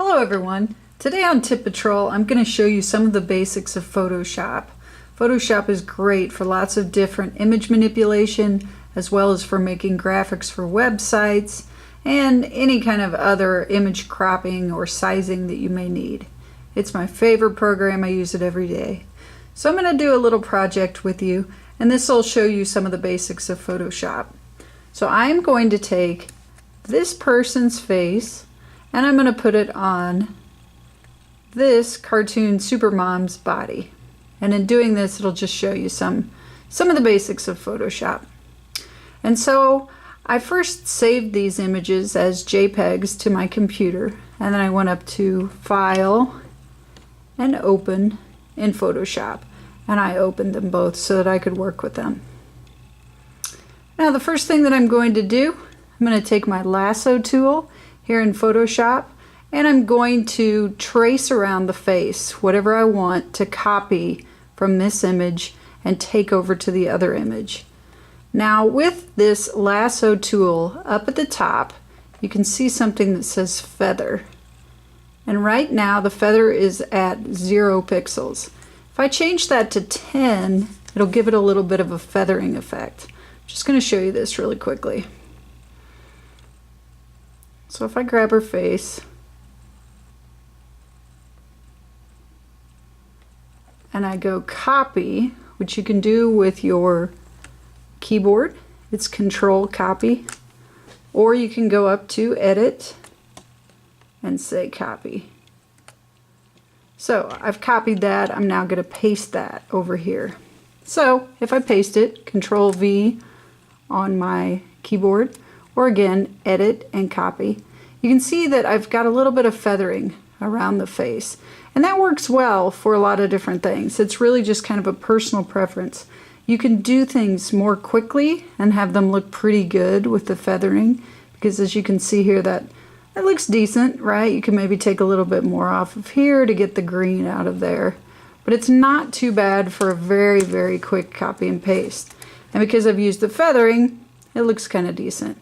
Hello everyone. Today on Tip Patrol I'm going to show you some of the basics of Photoshop. Photoshop is great for lots of different image manipulation as well as for making graphics for websites and any kind of other image cropping or sizing that you may need. It's my favorite program. I use it every day. So I'm going to do a little project with you and this will show you some of the basics of Photoshop. So I'm going to take this person's face and I'm going to put it on this cartoon supermom's body. And in doing this, it'll just show you some of the basics of Photoshop. And so I first saved these images as JPEGs to my computer, and then I went up to File and Open in Photoshop. And I opened them both so that I could work with them. Now the first thing that I'm going to do, I'm going to take my lasso tool here in Photoshop and I'm going to trace around the face whatever I want to copy from this image and take over to the other image. Now with this lasso tool up at the top you can see something that says feather, and right now the feather is at 0 pixels. If I change that to 10 it'll give it a little bit of a feathering effect. I'm just going to show you this really quickly. So if I grab her face and I go copy, which you can do with your keyboard, it's Control Copy, or you can go up to Edit and say copy. So I've copied that. I'm now going to paste that over here. So if I paste it, Control V on my keyboard, or again edit and copy, you can see that I've got a little bit of feathering around the face, and that works well for a lot of different things. It's really just kind of a personal preference. You can do things more quickly and have them look pretty good with the feathering, because as you can see here that looks decent, right? You can maybe take a little bit more off of here to get the green out of there, but it's not too bad for a very, very quick copy and paste. And because I've used the feathering, it looks kind of decent.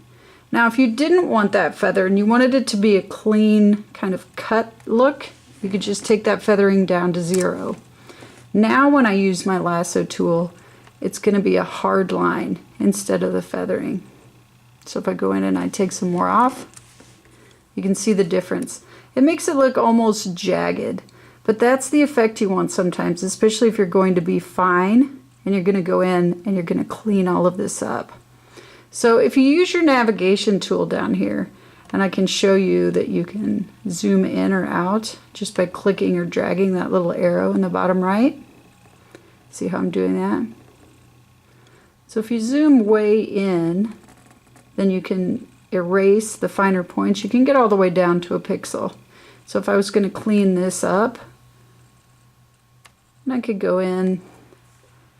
Now if you didn't want that feather and you wanted it to be a clean kind of cut look, you could just take that feathering down to 0. Now when I use my lasso tool, it's going to be a hard line instead of the feathering. So if I go in and I take some more off, you can see the difference. It makes it look almost jagged, but that's the effect you want sometimes, especially if you're going to be fine and you're going to go in and you're going to clean all of this up. So if you use your navigation tool down here, and I can show you that you can zoom in or out just by clicking or dragging that little arrow in the bottom right. See how I'm doing that? So if you zoom way in, then you can erase the finer points. You can get all the way down to a pixel. So if I was going to clean this up, and I could go in,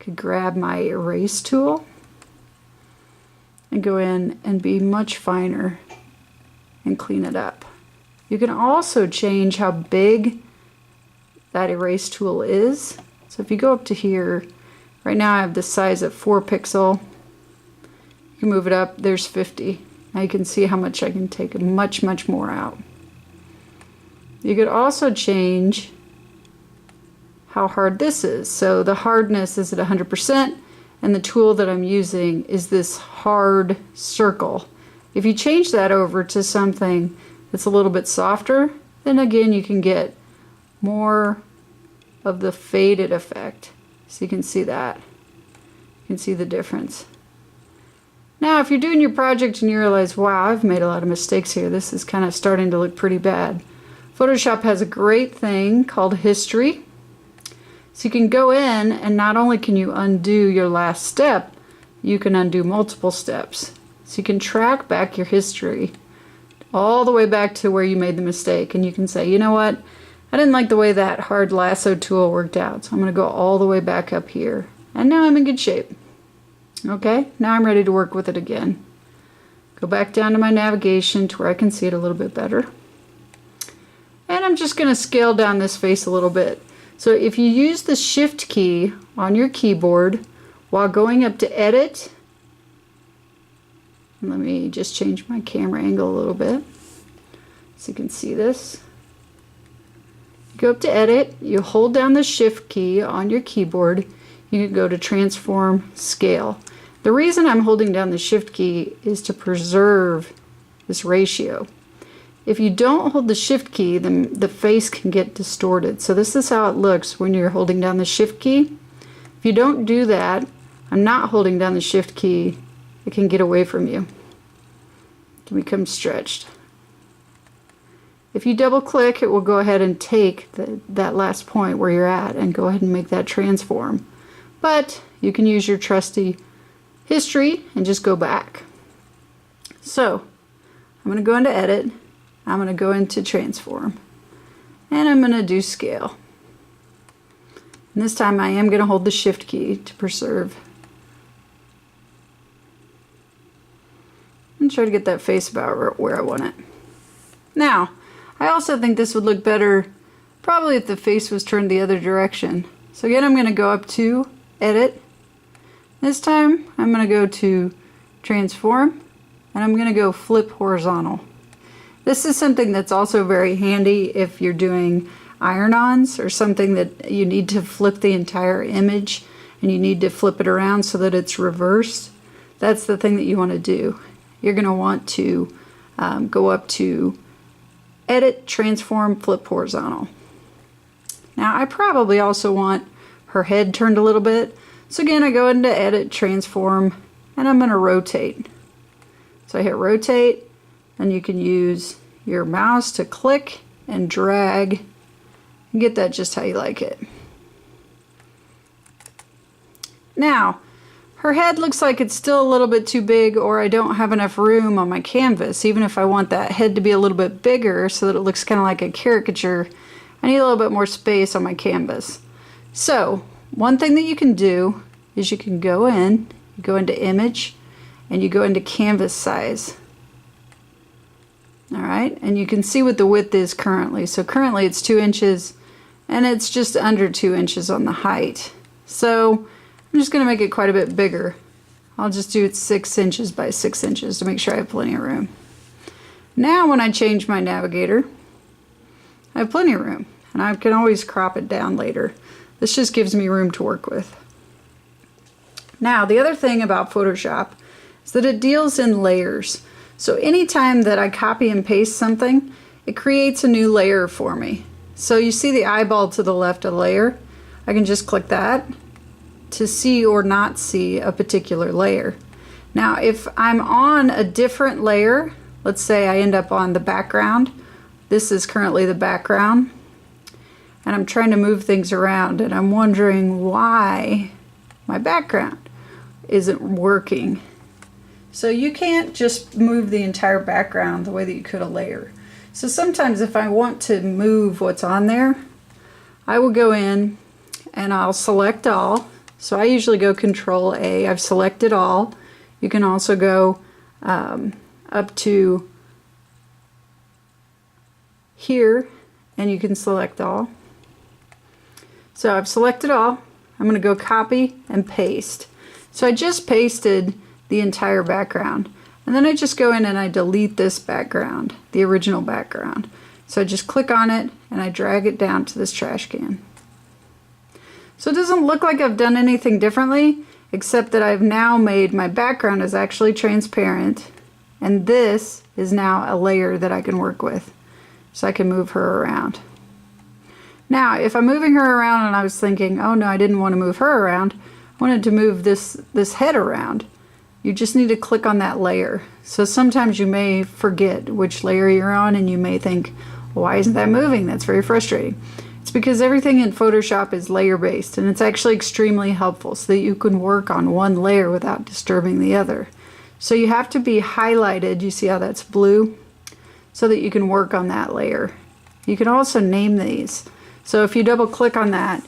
could grab my erase tool and go in and be much finer and clean it up. You can also change how big that erase tool is. So if you go up to here, right now I have the size at 4 pixel. You can move it up, there's 50. Now you can see how much I can take much more out. You could also change how hard this is. So the hardness is at 100%, and the tool that I'm using is this hard circle. If you change that over to something that's a little bit softer, then again you can get more of the faded effect. So you can see that. You can see the difference. Now if you're doing your project and you realize, wow, I've made a lot of mistakes here, this is kind of starting to look pretty bad, Photoshop has a great thing called history. So you can go in and not only can you undo your last step, you can undo multiple steps. So you can track back your history all the way back to where you made the mistake, and you can say, you know what, I didn't like the way that hard lasso tool worked out, so I'm going to go all the way back up here, and now I'm in good shape. Okay, now I'm ready to work with it again. Go back down to my navigation to where I can see it a little bit better, and I'm just going to scale down this face a little bit. So if you use the Shift key on your keyboard while going up to Edit, let me just change my camera angle a little bit so you can see this. Go up to edit, you hold down the shift key on your keyboard, you can go to transform scale. The reason I'm holding down the shift key is to preserve this ratio. If you don't hold the shift key, then the face can get distorted. So this is how it looks when you're holding down the shift key. If you don't do that, I'm not holding down the shift key, it can get away from you. It can become stretched. If you double click, it will go ahead and take that last point where you're at and go ahead and make that transform. But you can use your trusty history and just go back. So I'm going to go into edit, I'm going to go into transform, and I'm going to do scale. And this time I am going to hold the shift key to preserve. And try to get that face about where I want it. Now, I also think this would look better probably if the face was turned the other direction. So again, I'm going to go up to edit. This time I'm going to go to transform, and I'm going to go flip horizontal. This is something that's also very handy if you're doing iron-ons or something that you need to flip the entire image and you need to flip it around so that it's reversed. That's the thing that you want to do. You're going to want to go up to edit, transform, flip horizontal. Now I probably also want her head turned a little bit. So again, I go into edit, transform, and I'm going to rotate. So I hit rotate, and you can use your mouse to click and drag and get that just how you like it. Now, her head looks like it's still a little bit too big, or I don't have enough room on my canvas. Even if I want that head to be a little bit bigger so that it looks kind of like a caricature, I need a little bit more space on my canvas. So one thing that you can do is you can go in, you go into image, and you go into canvas size. Alright, and you can see what the width is currently. So currently it's 2 inches, and it's just under 2 inches on the height. So I'm just going to make it quite a bit bigger. I'll just do it 6 inches by 6 inches to make sure I have plenty of room. Now when I change my navigator, I have plenty of room, and I can always crop it down later. This just gives me room to work with. Now the other thing about Photoshop is that it deals in layers. So anytime that I copy and paste something, it creates a new layer for me. So you see the eyeball to the left of the layer? I can just click that to see or not see a particular layer. Now if I'm on a different layer, let's say I end up on the background, this is currently the background, and I'm trying to move things around and I'm wondering why my background isn't working. So you can't just move the entire background the way that you could a layer. So sometimes if I want to move what's on there, I will go in and I'll select all. So I usually go Control A. I've selected all. You can also go up to here and you can select all. So I've selected all. I'm going to go copy and paste. So I just pasted the entire background, and then I just go in and I delete this background, the original background. So I just click on it and I drag it down to this trash can. So it doesn't look like I've done anything differently, except that I've now made my background is actually transparent, and this is now a layer that I can work with. So I can move her around. Now if I'm moving her around and I was thinking, oh no, I didn't want to move her around, I wanted to move this head around, you just need to click on that layer. So sometimes you may forget which layer you're on and you may think, well, why isn't that moving? That's very frustrating. It's because everything in Photoshop is layer based, and it's actually extremely helpful so that you can work on one layer without disturbing the other. So you have to be highlighted, you see how that's blue, so that you can work on that layer. You can also name these. So if you double click on that,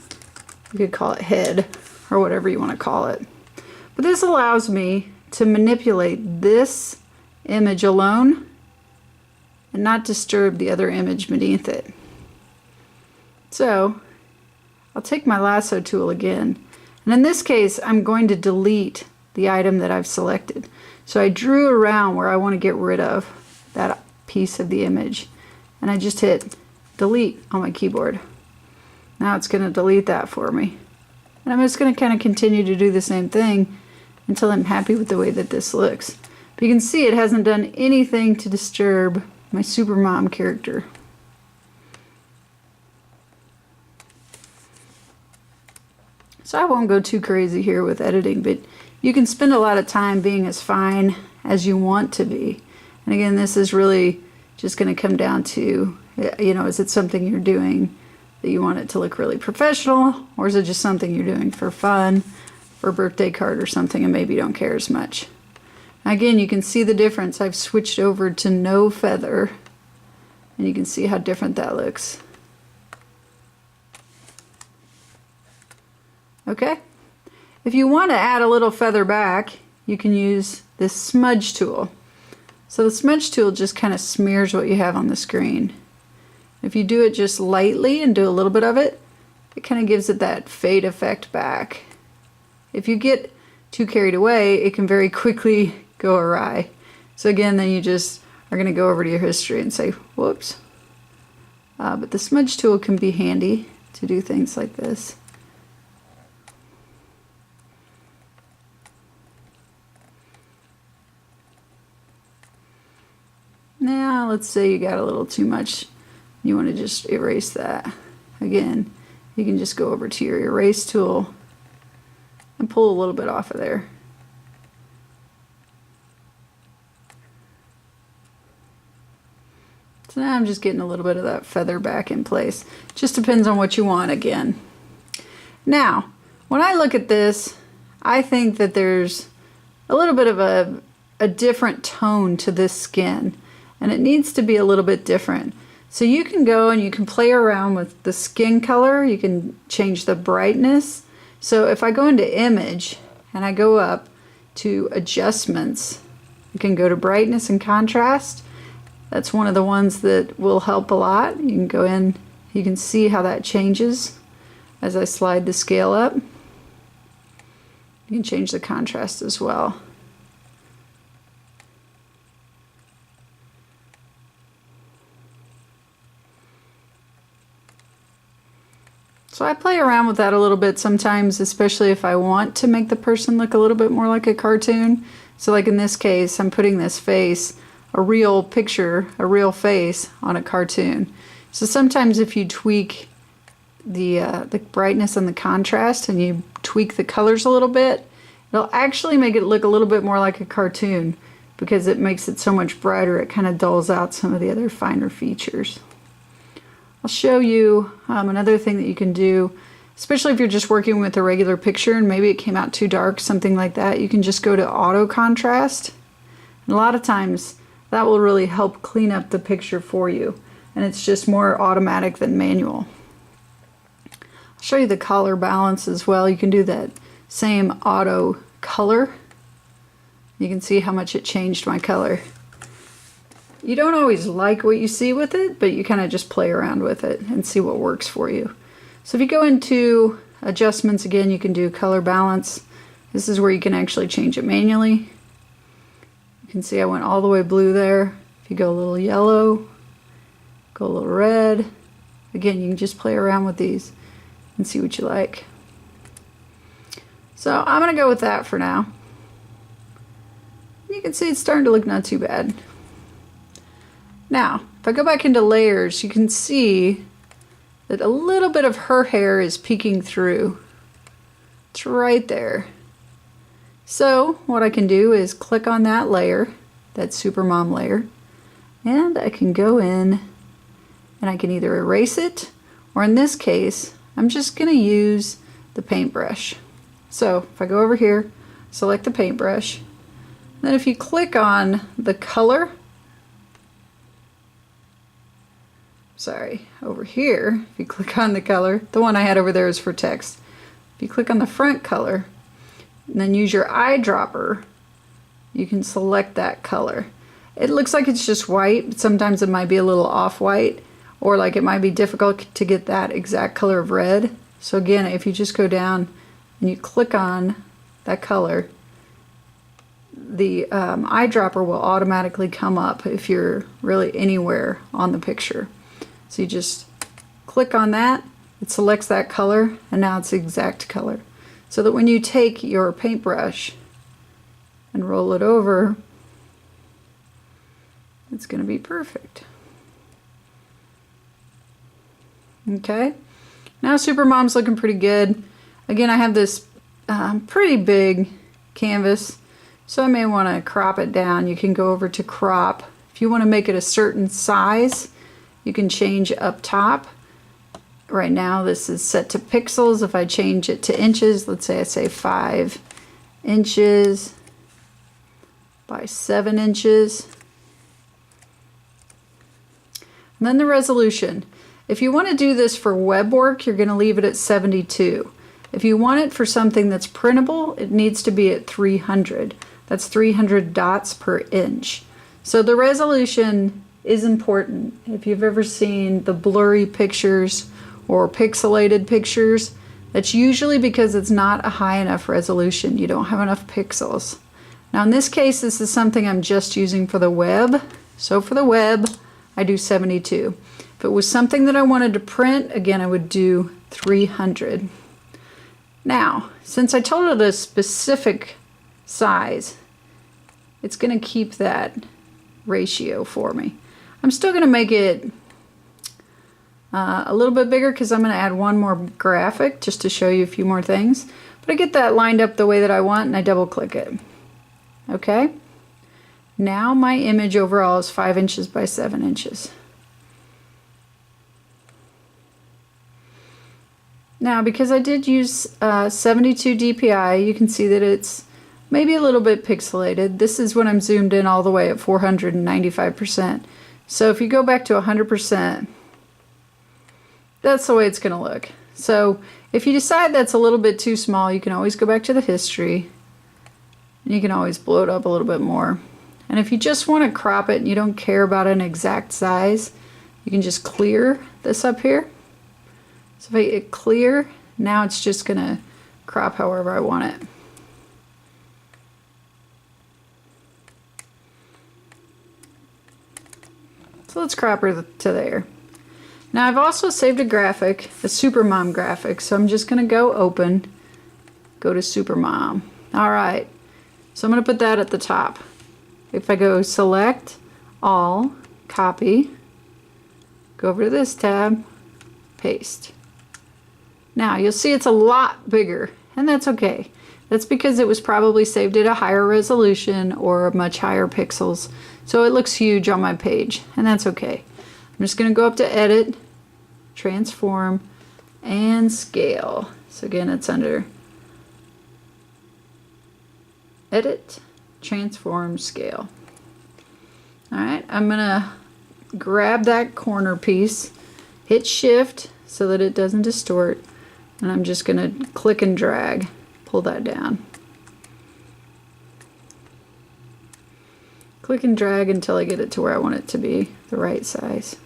you could call it head or whatever you want to call it. But this allows me to manipulate this image alone and not disturb the other image beneath it. So I'll take my lasso tool again, and in this case I'm going to delete the item that I've selected. So I drew around where I want to get rid of that piece of the image, and I just hit delete on my keyboard. Now it's going to delete that for me. And I'm just going to kind of continue to do the same thing until I'm happy with the way that this looks. But you can see it hasn't done anything to disturb my Supermom character. So I won't go too crazy here with editing, but you can spend a lot of time being as fine as you want to be. And again, this is really just going to come down to, you know, is it something you're doing that you want it to look really professional, or is it just something you're doing for fun, for a birthday card or something, and maybe you don't care as much. Again, you can see the difference. I've switched over to no feather, and you can see how different that looks. Okay, if you want to add a little feather back, you can use this smudge tool. So the smudge tool just kind of smears what you have on the screen. If you do it just lightly and do a little bit of it, it kind of gives it that fade effect back. If you get too carried away, it can very quickly go awry. So again, then you just are going to go over to your history and say, whoops. But the smudge tool can be handy to do things like this. Now, let's say you got a little too much. You want to just erase that. Again, you can just go over to your erase tool and pull a little bit off of there. So now I'm just getting a little bit of that feather back in place. Just depends on what you want again. Now, when I look at this, I think that there's a little bit of a different tone to this skin. And it needs to be a little bit different. So you can go and you can play around with the skin color. You can change the brightness. So if I go into image and I go up to adjustments, you can go to brightness and contrast. That's one of the ones that will help a lot. You can go in, you can see how that changes as I slide the scale up. You can change the contrast as well. So I play around with that a little bit sometimes, especially if I want to make the person look a little bit more like a cartoon. So like in this case, I'm putting this face, a real picture, a real face on a cartoon. So sometimes if you tweak the brightness and the contrast and you tweak the colors a little bit, it'll actually make it look a little bit more like a cartoon because it makes it so much brighter. It kind of dulls out some of the other finer features. I'll show you another thing that you can do, especially if you're just working with a regular picture and maybe it came out too dark, something like that. You can just go to auto contrast. And a lot of times that will really help clean up the picture for you. And it's just more automatic than manual. I'll show you the color balance as well. You can do that same auto color. You can see how much it changed my color. You don't always like what you see with it, but you kind of just play around with it and see what works for you. So if you go into adjustments again, you can do color balance. This is where you can actually change it manually. You can see I went all the way blue there. If you go a little yellow, go a little red. Again, you can just play around with these and see what you like. So I'm going to go with that for now. You can see it's starting to look not too bad. Now, if I go back into layers, you can see that a little bit of her hair is peeking through. It's right there. So what I can do is click on that layer, that Supermom layer, and I can go in and I can either erase it, or in this case, I'm just going to use the paintbrush. So if I go over here, select the paintbrush, then if you click on the color, over here, if you click on the color, the one I had over there is for text. If you click on the front color, and then use your eyedropper, you can select that color. It looks like it's just white, but sometimes it might be a little off-white, or like it might be difficult to get that exact color of red. So again, if you just go down and you click on that color, the eyedropper will automatically come up if you're really anywhere on the picture. So you just click on that, it selects that color, and now it's the exact color. So that when you take your paintbrush and roll it over, it's going to be perfect. Okay, now Supermom's looking pretty good. Again, I have this pretty big canvas, so I may want to crop it down. You can go over to crop. If you want to make it a certain size, you can change up top. Right now this is set to pixels. If I change it to inches, let's say I say 5 inches by 7 inches. And then the resolution. If you want to do this for web work, you're going to leave it at 72. If you want it for something that's printable, it needs to be at 300. That's 300 dots per inch. So the resolution is important. If you've ever seen the blurry pictures or pixelated pictures, that's usually because it's not a high enough resolution. You don't have enough pixels. Now in this case, this is something I'm just using for the web. So for the web, I do 72. If it was something that I wanted to print, again, I would do 300. Now, since I told it a specific size, it's going to keep that ratio for me. I'm still going to make it a little bit bigger because I'm going to add one more graphic just to show you a few more things. But I get that lined up the way that I want and I double click it. Okay? Now my image overall is 5 inches by 7 inches. Now because I did use 72 DPI, you can see that it's maybe a little bit pixelated. This is when I'm zoomed in all the way at 495%. So if you go back to 100%, that's the way it's going to look. So if you decide that's a little bit too small, you can always go back to the history. And you can always blow it up a little bit more. And if you just want to crop it and you don't care about an exact size, you can just clear this up here. So if I hit clear, now it's just going to crop however I want it. So let's crop her to there. Now I've also saved a graphic, a Supermom graphic, so I'm just going to go open, go to Supermom. Alright, so I'm going to put that at the top. If I go select, all, copy, go over to this tab, paste. Now you'll see it's a lot bigger, and that's okay. That's because it was probably saved at a higher resolution or much higher pixels. So it looks huge on my page, and that's okay. I'm just going to go up to Edit, Transform, and Scale. So again, it's under Edit, Transform, Scale. Alright, I'm going to grab that corner piece, hit Shift so that it doesn't distort, and I'm just going to click and drag, pull that down. Click and drag until I get it to where I want it to be, the right size.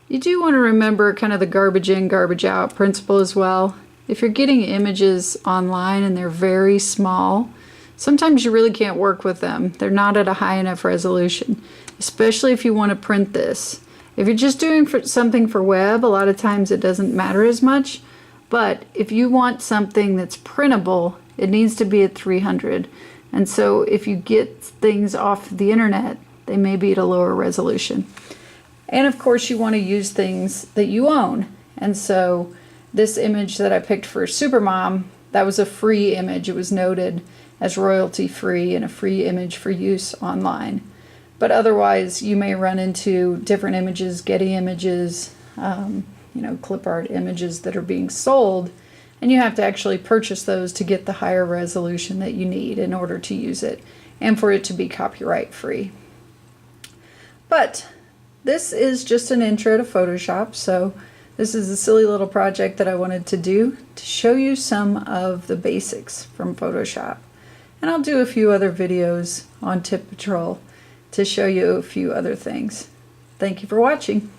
You do want to remember kind of the garbage in, garbage out principle as well. If you're getting images online and they're very small, sometimes you really can't work with them. They're not at a high enough resolution, especially if you want to print this. If you're just doing something for web, a lot of times it doesn't matter as much. But if you want something that's printable, it needs to be at 300. And so if you get things off the internet, they may be at a lower resolution. And of course you want to use things that you own. And so this image that I picked for Supermom, that was a free image. It was noted as royalty free and a free image for use online. But otherwise you may run into different images, Getty images, clip art images that are being sold, and you have to actually purchase those to get the higher resolution that you need in order to use it and for it to be copyright free. But this is just an intro to Photoshop, so this is a silly little project that I wanted to do to show you some of the basics from Photoshop. And I'll do a few other videos on Tip Patrol to show you a few other things. Thank you for watching.